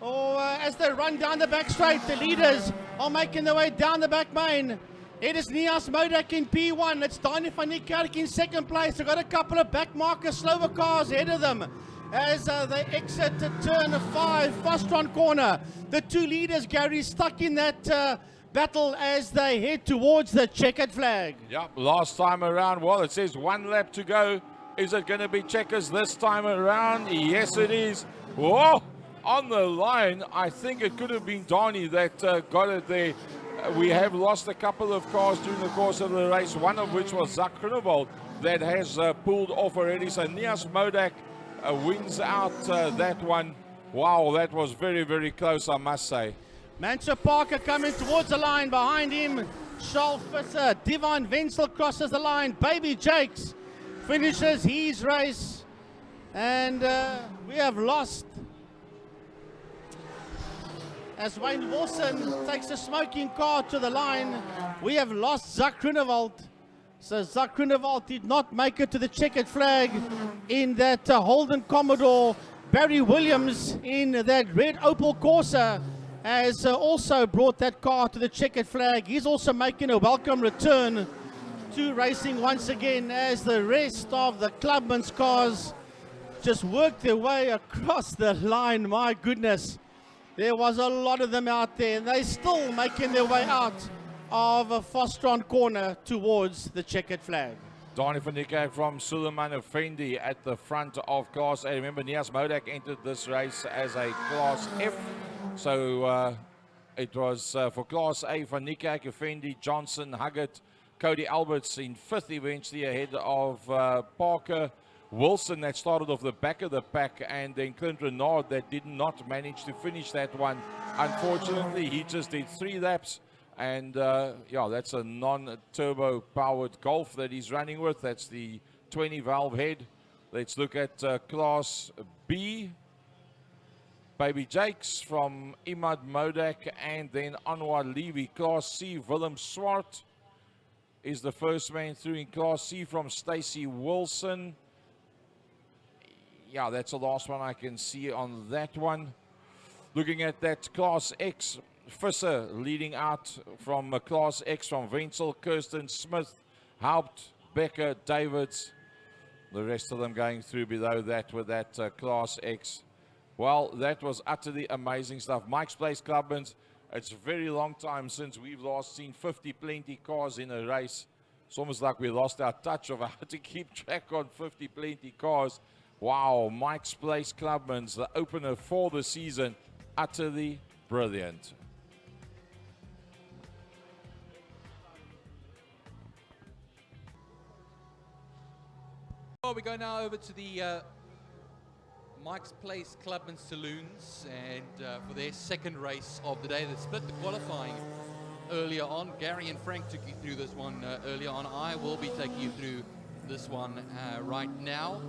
Or as they run down the back straight, the leaders are making their way down the back main. It is Nias Modak in P1. It's Donnie van Niekerk in second place. They've got a couple of back markers, slower cars ahead of them as they exit to turn 5, Fastron corner. The 2 leaders, Gary, stuck in that battle as they head towards the checkered flag. Yep, last time around, well, it says 1 lap to go. Is it going to be checkers this time around? Yes, it is. Whoa! On the line, I think it could have been Donnie that got it there. We have lost a couple of cars during the course of the race, one of which was Zakrinewald that has pulled off already. So Nias Modak wins out that one. Wow, that was very, very close, I must say. Mancha Parker coming towards the line. Behind him, Charles Visser. Devon Wenzel crosses the line. Baby Jakes finishes his race. And we have lost, as Wayne Wilson takes a smoking car to the line, we have lost Zakrinewald. So Zakrinewald did not make it to the checkered flag in that Holden Commodore. Barry Williams in that red Opel Corsa has also brought that car to the checkered flag. He's also making a welcome return to racing once again as the rest of the Clubmans cars just work their way across the line. My goodness, there was a lot of them out there, and they're still making their way out of Fostron corner towards the checkered flag. Donnie van Niekerk from Suleiman Effendi at the front of Class A. Remember, Nias Modak entered this race as a Class F. So it was for Class A, Van Niekerk, Effendi, Johnson, Huggett, Cody Alberts in fifth, eventually ahead of Parker Wilson that started off the back of the pack, and then Clint Renard that did not manage to finish that one. Unfortunately, he just did 3 laps. And yeah, that's a non-turbo powered Golf that he's running with. That's the 20 valve head. Let's look at Class B. Baby Jakes from Imad Modak and then Anwar Levy. Class C, Willem Swart is the first man through in Class C from Stacey Wilson. Yeah, that's the last one I can see on that one. Looking at that Class X, Visser leading out from Class X from Wenzel, Kirsten, Smith, Haupt, Becker, Davids. The rest of them going through below that with that Class X. Well, that was utterly amazing stuff. Mike's Place Clubmans, it's a very long time since we've last seen 50 plenty cars in a race. It's almost like we lost our touch of how to keep track on 50 plenty cars. Wow, Mike's Place Clubmans, the opener for the season, utterly brilliant. Well, we go now over to the Mike's Place Clubman Saloons, and for their second race of the day, they split the qualifying earlier on. Gary and Frank took you through this one earlier on. I will be taking you through this one right now.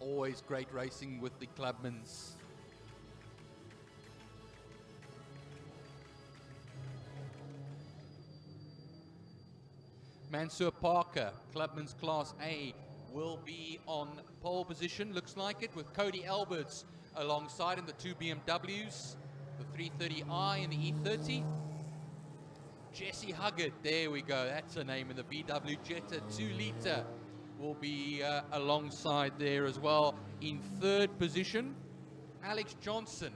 Always great racing with the Clubmans. Mansour Parker, Clubman's Class A, will be on pole position, looks like it, with Cody Alberts alongside in the 2 BMWs, the 330i and the E30. Jesse Huggett, there we go, that's her name, in the VW Jetta 2-litre, will be alongside there as well. In third position, Alex Johnson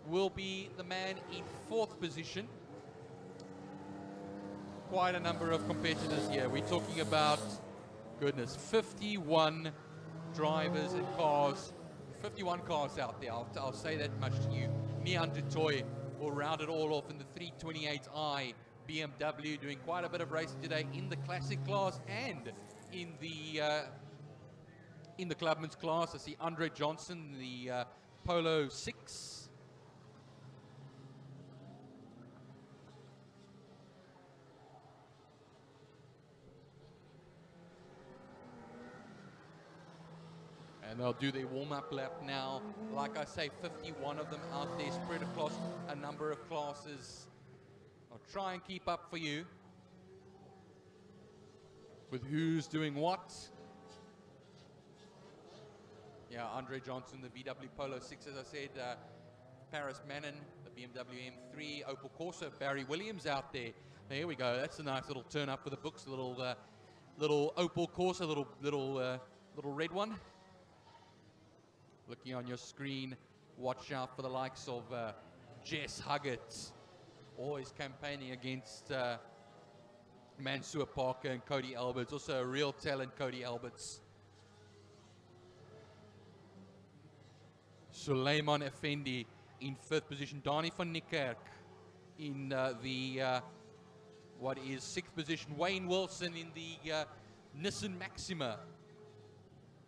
will be the man in fourth position. Quite a number of competitors here. We're talking about, goodness, 51 drivers and cars, 51 cars out there. I'll say that much to you. Nian Dutoy will round it all off in the 328i BMW, doing quite a bit of racing today in the classic class and in the Clubman's class. I see Andre Johnson, the Polo 6. And they'll do their warm-up lap now. Like I say, 51 of them out there spread across a number of classes. I'll try and keep up for you with who's doing what. Yeah, Andre Johnson, the VW Polo 6, as I said. Paris Manon, the BMW M3. Opel Corsa, Barry Williams out there. There we go. That's a nice little turn up for the books. A little Opel Corsa, little red one. Looking on your screen, watch out for the likes of Jess Huggett, always campaigning against Mansour Parker and Cody Alberts. Also a real talent, Cody Alberts. Suleiman Effendi in fifth position. Donnie van Niekerk in the what is sixth position. Wayne Wilson in the Nissan Maxima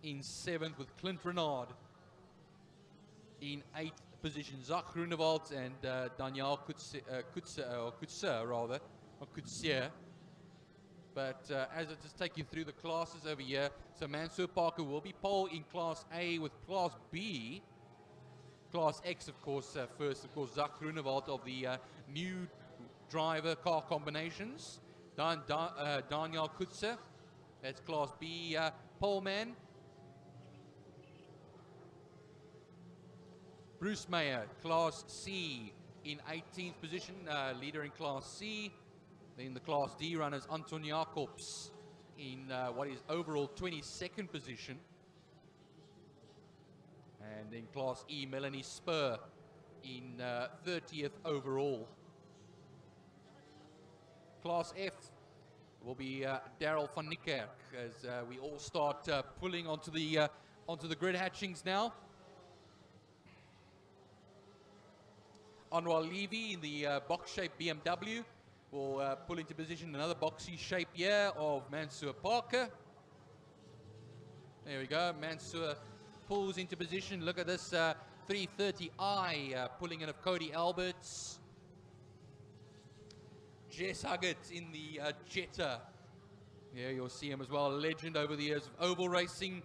in seventh, with Clint Renard in eighth position. Zach Groenewald and Daniel Kutser. But as I just take you through the classes over here, so Mansour Parker will be pole in Class A, with Class B, Class X, of course, first, of course, Zach Groenewald of the new driver car combinations. Daniel Kutser, that's Class B pole man. Bruce Meyer, Class C, in 18th position, leader in Class C. Then the Class D runners, Anton Jacobs, in what is overall 22nd position. And in Class E, Melanie Spur in 30th overall. Class F will be Daryl van Niekerk as we all start pulling onto the grid hatchings now. Anwar Levy in the box-shaped BMW will pull into position. Another boxy shape here of Mansour Parker. There we go. Mansour pulls into position. Look at this 330i pulling in of Cody Alberts. Jess Huggett in the Jetta. Yeah, you'll see him as well. A legend over the years of oval racing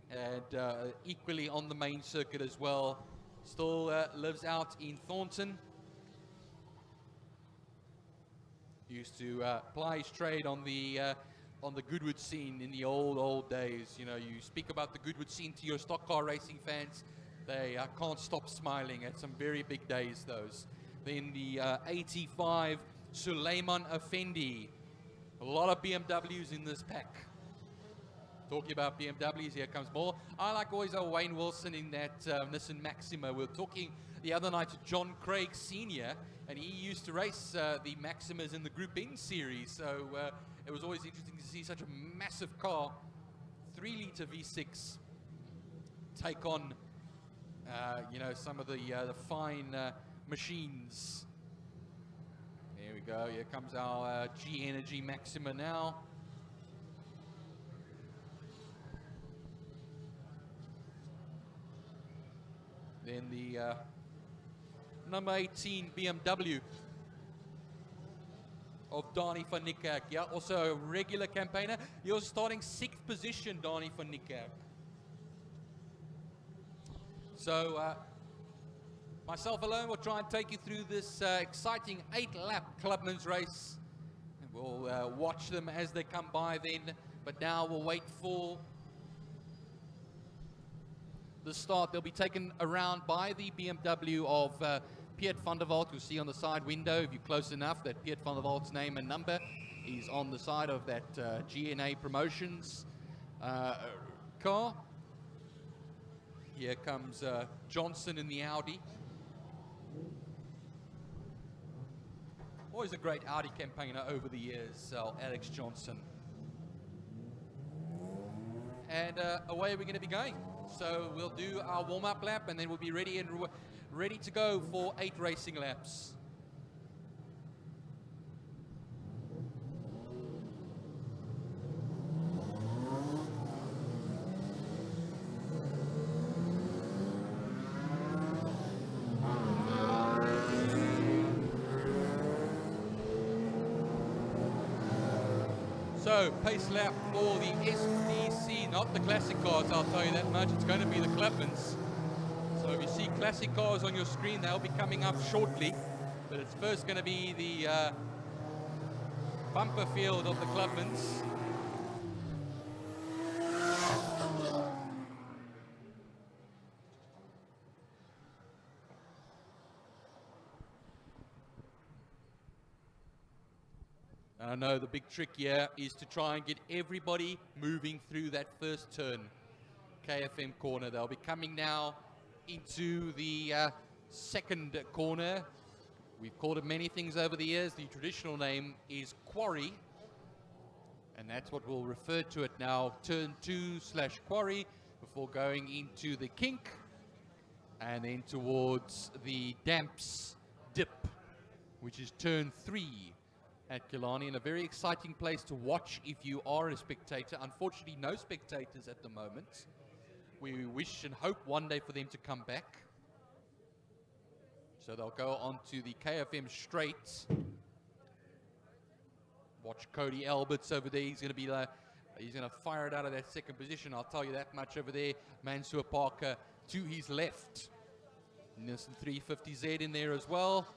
and equally on the main circuit as well. Still lives out in Thornton. Used to ply his trade on the Goodwood scene in the old days. You know, you speak about the Goodwood scene to your stock car racing fans, they can't stop smiling at some very big days, those. Then the 85 Suleiman Effendi. A lot of BMWs in this pack. Talking about BMWs, here comes more. I like always Wayne Wilson in that Nissan Maxima. We were talking the other night to John Craig Sr., and he used to race the Maximas in the Group N series, so it was always interesting to see such a massive car, 3-litre V6, take on, you know, some of the fine machines. There we go. Here comes our G Energy Maxima now. Then the number 18 BMW of Dani van Niekerk. Yeah, also a regular campaigner. You're starting 6th position, Dani van Niekerk. So myself alone will try and take you through this exciting 8-lap Clubmans race. And we'll watch them as they come by then. But now we'll wait for the start. They'll be taken around by the BMW of Piet van der Walt. You'll see on the side window, if you're close enough, that Piet van der Walt's name and number is on the side of that GNA Promotions car. Here comes Johnson in the Audi. Always a great Audi campaigner over the years, Alex Johnson. And away we're going to be going. So we'll do our warm-up lap, and then we'll be ready to go for 8 racing laps. So, pace lap for the SDC, not the classic cars, I'll tell you that much. It's going to be the Clubmans. So if you see classic cars on your screen, they'll be coming up shortly. But it's first going to be the bumper field of the Clubmans. I know the big trick here is to try and get everybody moving through that first turn. KFM corner. They'll be coming now into the second corner. We've called it many things over the years. The traditional name is Quarry, and that's what we'll refer to it now. Turn 2/Quarry before going into the kink and then towards the damps dip, which is turn 3 at Killarney, and a very exciting place to watch if you are a spectator. Unfortunately, no spectators at the moment. We wish and hope one day for them to come back. So they'll go on to the KFM straight. Watch Cody Alberts over there. He's going to be he's going to fire it out of that second position. I'll tell you that much over there. Mansour Parker to his left. Nissan 350Z in there as well.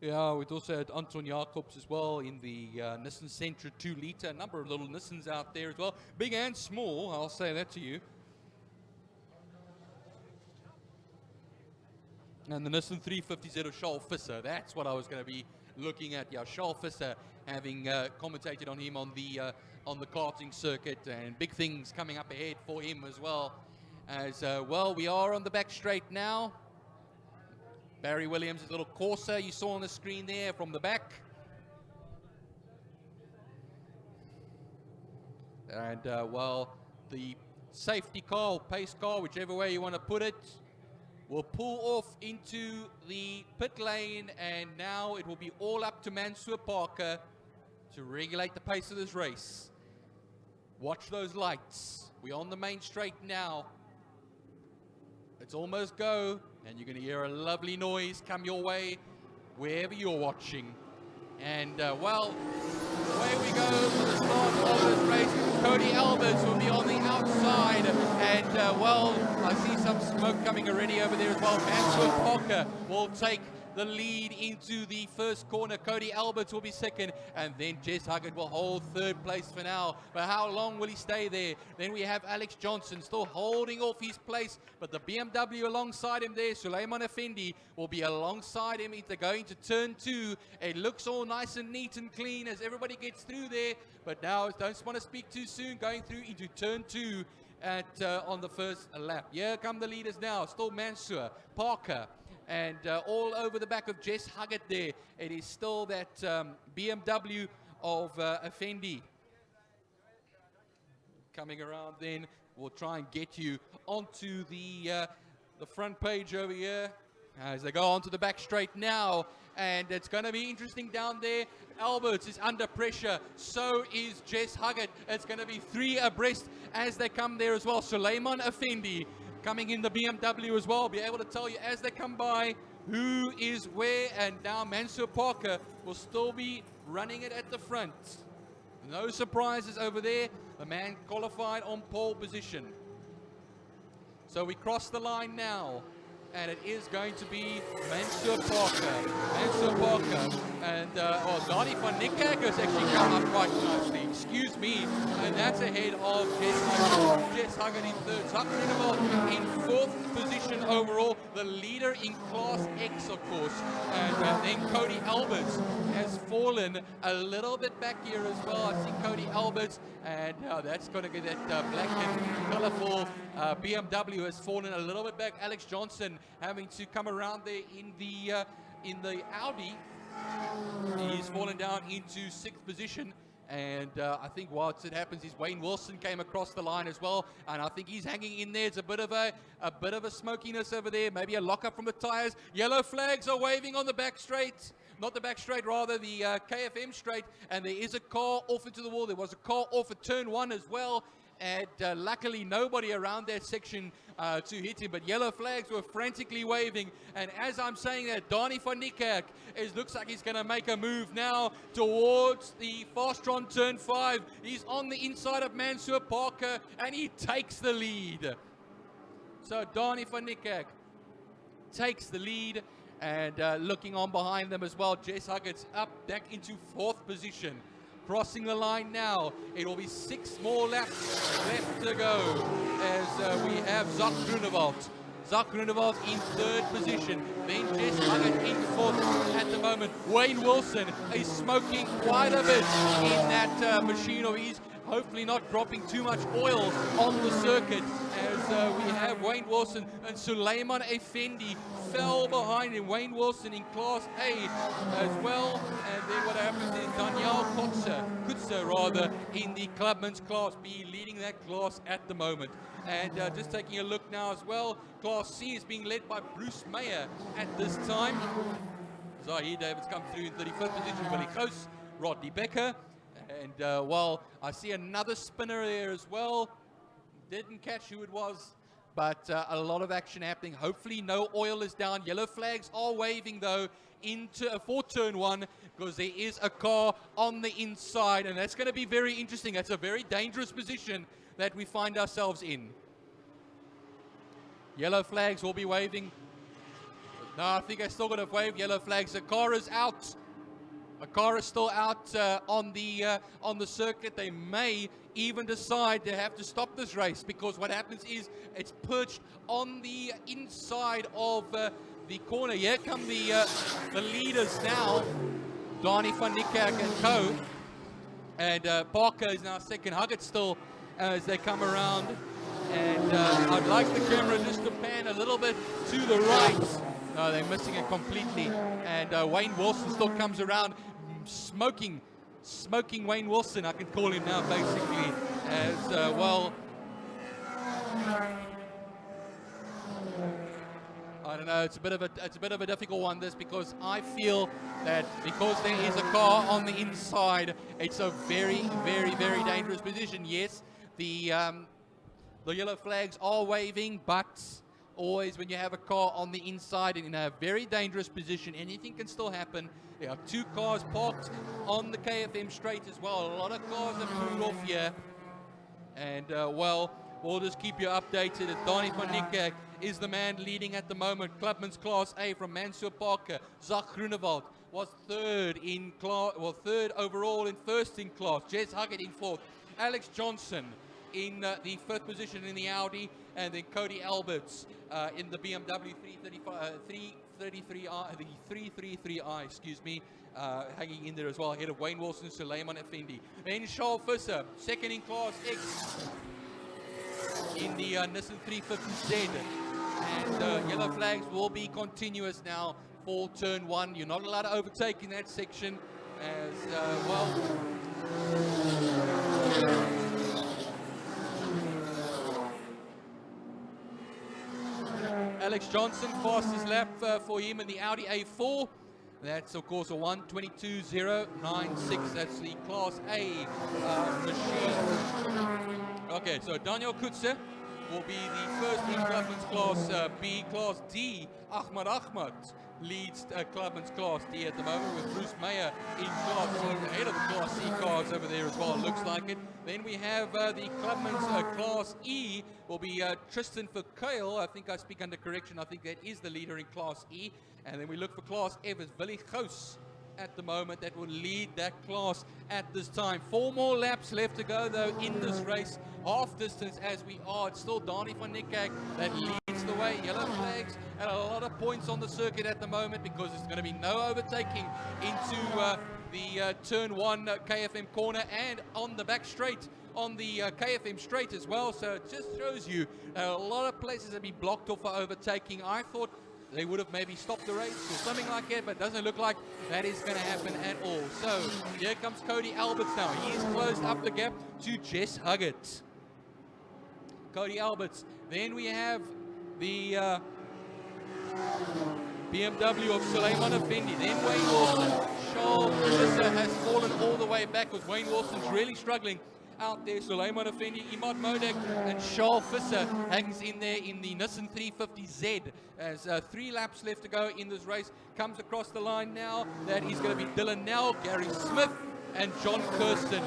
Yeah, we've also had Anton Jacobs as well in the Nissan Sentra 2 litre. A number of little Nissans out there as well. Big and small, I'll say that to you. And the Nissan 350Z of Charles Visser, that's what I was going to be looking at. Yeah, Charles Visser, having commentated on him on the karting circuit, and big things coming up ahead for him as well. As well, we are on the back straight now. Barry Williams' little Corsa you saw on the screen there from the back. And, well, the safety car or pace car, whichever way you want to put it, will pull off into the pit lane, and now it will be all up to Mansour Parker to regulate the pace of this race. Watch those lights. We're on the main straight now. It's almost go, and you're going to hear a lovely noise come your way wherever you're watching. And, well, away we go for the start of this race. Cody Alberts will be on the outside, and, well, I see some smoke coming already over there as well. Mansour Parker will take the lead into the first corner. Cody Alberts will be second, and then Jess Huggett will hold third place for now. But how long will he stay there? Then we have Alex Johnson still holding off his place, but the BMW alongside him there, Suleiman Effendi, will be alongside him into going to turn 2. It looks all nice and neat and clean as everybody gets through there, but now don't want to speak too soon, going through into turn 2 at on the first lap. Here come the leaders now, still Mansour Parker, and all over the back of Jess Huggett there, it is still that BMW of Effendi. Coming around then, we'll try and get you onto the front page over here as they go onto the back straight now. And it's going to be interesting down there. Alberts is under pressure, so is Jess Huggett. It's going to be 3 abreast as they come there as well. Suleiman Effendi coming in the BMW as well. Be able to tell you as they come by who is where, and now Mansour Parker will still be running it at the front. No surprises over there. The man qualified on pole position. So we cross the line now, and it is going to be Mansour Parker. Mansour Parker. And, Donnie van Niekerk has actually come up quite nicely. Excuse me. And that's ahead of Jess Huggett in third. Zak Groenewald in fourth position overall. The leader in Class X, of course. And then Cody Alberts has fallen a little bit back here as well. I see Cody Alberts, and that's going to get that black and colorful BMW has fallen a little bit back. Alex Johnson having to come around there in the Audi. He's fallen down into 6th position, and I think whilst it happens is Wayne Wilson came across the line as well, and I think he's hanging in there. It's a bit of a smokiness over there, maybe a lockup from the tires. Yellow flags are waving on the back straight. Not the back straight, rather the KFM straight, and there is a car off into the wall. There was a car off at turn 1 as well, and luckily nobody around that section to hit him, but yellow flags were frantically waving. And as I'm saying that, Donnie van Niekerk looks like he's going to make a move now towards the Fastron turn 5. He's on the inside of Mansour Parker, and he takes the lead. So Donnie van Niekerk takes the lead, and looking on behind them as well, Jess Huggett's up back into 4th position. Crossing the line now. It will be 6 more laps left to go as we have Zak Groenewald. Zak Groenewald in 3rd position. Then Jess Huggett in 4th at the moment. Wayne Wilson is smoking quite a bit in that machine of his. Hopefully not dropping too much oil on the circuit as we have Wayne Wilson and Suleiman Effendi fell behind him. Wayne Wilson in Class A as well. And then what happens is Danielle Kutzer in the Clubmans Class B, leading that class at the moment. And just taking a look now as well, Class C is being led by Bruce Meyer at this time. Zahir Davids come through in 35th position, Willie Close, Rodney Becker. And, well, I see another spinner there as well. Didn't catch who it was, but a lot of action happening. Hopefully no oil is down. Yellow flags are waving, though, for turn 1, because there is a car on the inside, and that's going to be very interesting. That's a very dangerous position that we find ourselves in. Yellow flags will be waving. No, I think I still got to wave yellow flags. The car is out. A car is still out on the circuit. They may even decide to have to stop this race, because what happens is it's perched on the inside of the corner. Here come the leaders now, Donnie van Niekerk and co. And Parker is now second. Huggett still as they come around. And I'd like the camera just to pan a little bit to the right. No, they're missing it completely. And Wayne Wilson still comes around, smoking Wayne Wilson, I can call him now, basically, as well. I don't know. It's a bit of a difficult one, this, because I feel that because there is a car on the inside, it's a very, very, very dangerous position. Yes, the yellow flags are waving, but always when you have a car on the inside and in a very dangerous position, anything can still happen. There are two cars parked on the KFM straight as well. A lot of cars have moved off here. And, well, we'll just keep you updated. Donnie van Niekerk is the man leading at the moment. Clubmans Class A from Mansour Parker. Zach Groenewald was third overall and first in class. Jess Huggett in fourth. Alex Johnson in the fifth position in the Audi, and then Cody Alberts in the BMW 333i, excuse me, hanging in there as well, ahead of Wayne Wilson, Suleiman Effendi. Then Charles Visser, second in class X in the Nissan 350Z. And yellow flags will be continuous now for turn one. You're not allowed to overtake in that section as well. Alex Johnson, fastest lap for him in the Audi A4. That's, of course, a 1:22.096. That's the Class A machine. Okay, so Daniel Kutzer will be the first in Clubman's Class B. Class D, Ahmad leads Clubman's Class D at the moment, with Bruce Meyer in Class C, ahead of the Class C cars over there as well, looks like it. Then we have the Clubman's Class E, will be Tristan Verkuil. I think I speak under correction. I think that is the leader in Class E. And then we look for Class F as Willie Gous at the moment, that will lead that class at this time. 4 more laps left to go, though, in this race. Half distance as we are. It's still Donnie van Niekerk that leads the way. Yellow flags and a lot of points on the circuit at the moment, because there's going to be no overtaking into the turn one KFM corner and on the back straight on the KFM straight as well. So it just shows you a lot of places have been blocked off for overtaking. I thought they would have maybe stopped the race or something like that, but it doesn't look like that is going to happen at all. So here comes Cody Alberts now. He's closed up the gap to Jess Huggett. Cody Alberts. Then we have the BMW of Suleiman Effendi. Then Wayne Wilson. Charles Visser has fallen all the way back, because Wayne Wilson's really struggling out there. Suleiman Effendi, Imad Modak, and Charles Visser hangs in there in the Nissan 350Z. As 3 laps left to go in this race. Comes across the line now. That is going to be Dylan Nell, Gary Smith, and John Kirsten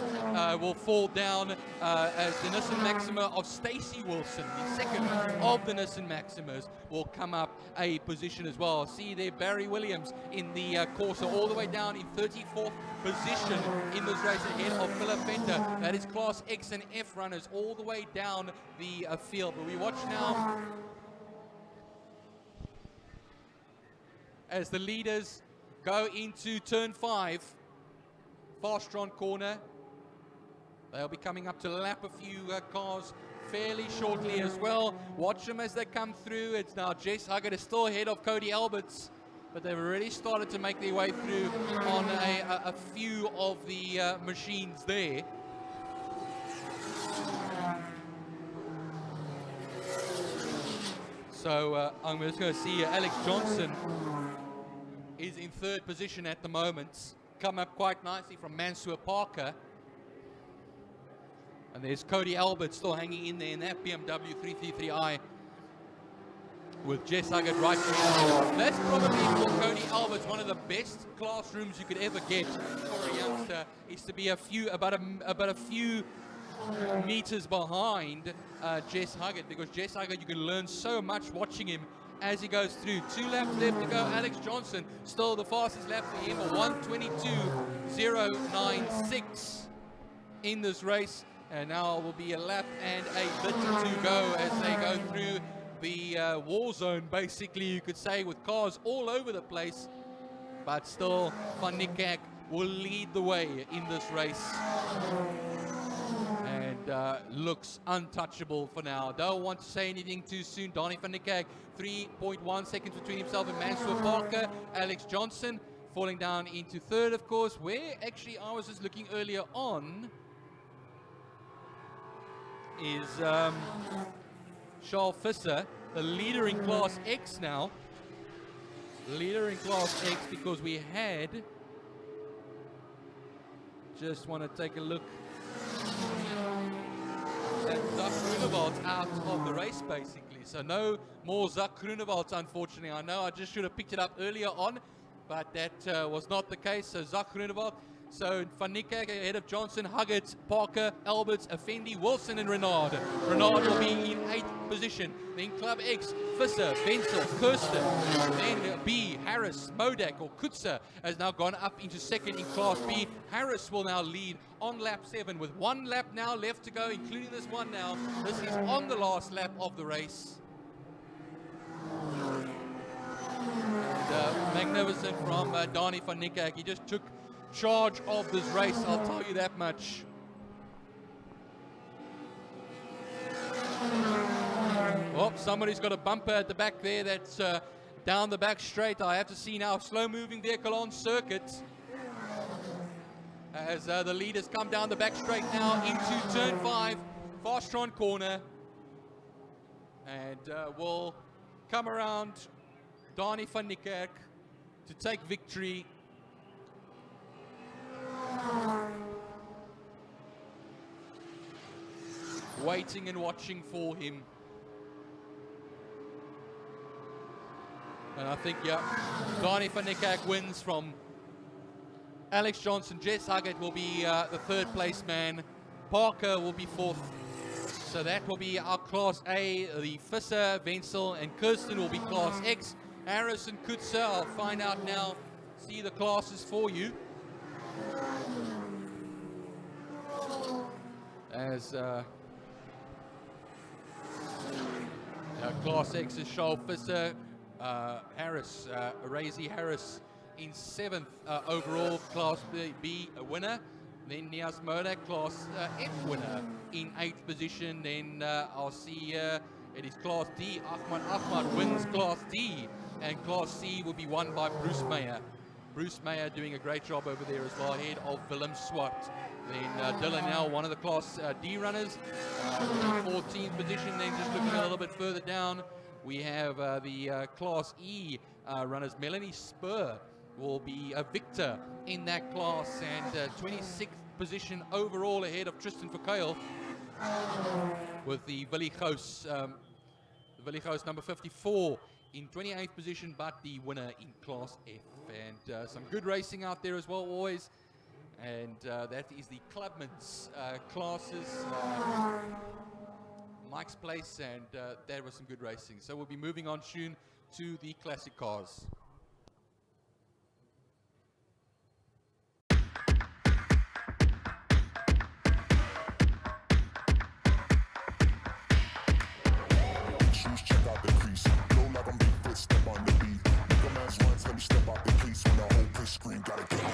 will fall down as the Nissan Maxima of Stacey Wilson, the second of the Nissan Maximas, will come up a position as well. See there Barry Williams in the Corsa, all the way down in 34th position in this race, ahead of Philip Venter. That is Class X and F runners all the way down the field. But we watch now as the leaders go into turn 5. Fastron corner. They'll be coming up to lap a few cars fairly shortly as well. Watch them as they come through. It's now Jess Huggett is still ahead of Cody Alberts, but they've already started to make their way through on a few of the machines there. So I'm just going to see Alex Johnson is in 3rd position at the moment. Come up quite nicely from Mansour Parker. And there's Cody Albert still hanging in there in that BMW 333i with Jess Huggett right there. That's probably for Cody Alberts one of the best classrooms you could ever get for a youngster, is to be about a few meters behind Jess Huggett, because Jess Huggett, you can learn so much watching him as he goes through. 2 laps left to go. Alex Johnson, still the fastest lap for him, 1:22.096 in this race. And now will be a lap and a bit to go as they go through the war zone, basically, you could say, with cars all over the place. But still, Van Niekerk will lead the way in this race. And looks untouchable for now. Don't want to say anything too soon. Donnie Van Niekerk, 3.1 seconds between himself and Mansfield Parker. Alex Johnson falling down into third, of course, where actually I was just looking earlier on is Charles Visser, the leader in Class X now. Leader in Class X, because we had, just want to take a look at Zach Groenewald out of the race, basically. So no more Zach Groenewald, unfortunately. I know I just should have picked it up earlier on, but that was not the case. So Zach Groenewald. So Van Niekerk ahead of Johnson, Huggett, Parker, Alberts, Effendi, Wilson and Renard. Renard will be in 8th position. Then Club X, Visser, Wenzel, Kirsten. Then B, Harris, Modak or Kutzer has now gone up into 2nd in Class B. Harris will now lead on lap 7 with 1 lap now left to go, including this one now. This is on the last lap of the race. And magnificent from Donnie Van Niekerk. He just took charge of this race, I'll tell you that much. Oh, somebody's got a bumper at the back there. That's down the back straight. I have to see now, slow moving vehicle on circuit as the leaders come down the back straight now into turn 5, Fastron corner, and will come around Donnie Van Niekerk to take victory. Waiting and watching for him. And I think, yeah, Donnie Van Niekerk wins from Alex Johnson. Jess Huggett will be the 3rd place man. Parker will be 4th. So that will be our Class A. The Visser, Wenzel and Kirsten will be Class X. Harris and Kutzer, I'll find out now. See the classes for you. As Class X is Charles Visser, Harris, Razy Harris in 7th overall, Class B winner. Then Nias Modak, Class F winner in 8th position. Then I'll see it is Class D. Ahmad wins Class D, and Class C will be won by Bruce Meyer. Bruce Meyer doing a great job over there as well, ahead of Willem Swart. Then Dylan now, one of the Class D runners, 14th position. Then just looking a little bit further down, we have the Class E runners. Melanie Spur will be a victor in that class, and 26th position overall ahead of Tristan Verkuil with the Willie Goos number 54 in 28th position, but the winner in Class F. And some good racing out there as well, always. And that is the Clubmans classes, Mike's Place, and there was some good racing. So we'll be moving on soon to the classic cars. Check out the crease. Low like I'm big foot, step on the beat. Make a man's runs, let me step out the crease. When the whole place scream, gotta get